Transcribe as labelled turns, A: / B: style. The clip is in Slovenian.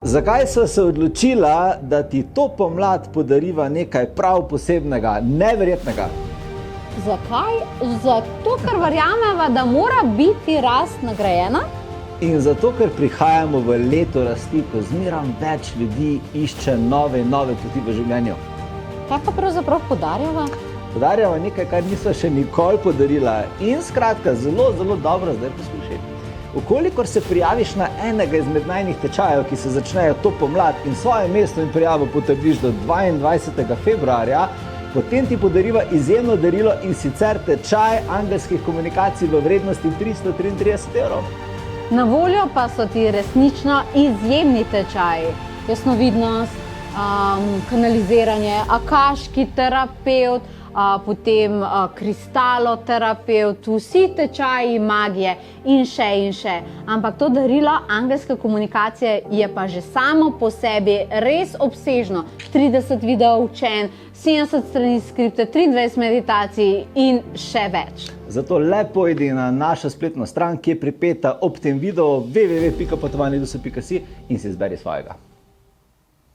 A: Zakaj so se odločila, da ti to pomlad podariva nekaj prav posebnega, neverjetnega?
B: Zakaj? Zato, ker verjameva, da mora biti rast nagrajena.
A: In zato, ker prihajamo v leto rasti, ko zmeram več ljudi išče nove in nove poti v življenju.
B: Kaj pa pravzaprav podarjava?
A: Podarjava nekaj, kar nisva še nikoli podarila in skratka, zelo, zelo dobro zdaj poslušaj. Vkolikor se prijaviš na enega izmed najnih tečajev, ki se začnejo to pomlad in svoje mesto in prijavo potrdiš do 22. februarja, potem ti podariva izjemno darilo in sicer tečaj angelskih komunikacij v vrednosti 333 evrov.
B: Na voljo pa so ti resnično izjemni tečaji. Jasnovidnost, kanaliziranje, akaški terapevt, potem kristaloterapeut, vsi tečaji magije in še. Ampak to darilo angelske komunikacije je pa že samo po sebi res obsežno. 30 video učenj, 70 strani skripte, 23 meditacij in še več.
A: Zato le pojdi na našo spletno stran, ki je pripeta ob tem videu www.potovanjedusa.si in si izberi svojega.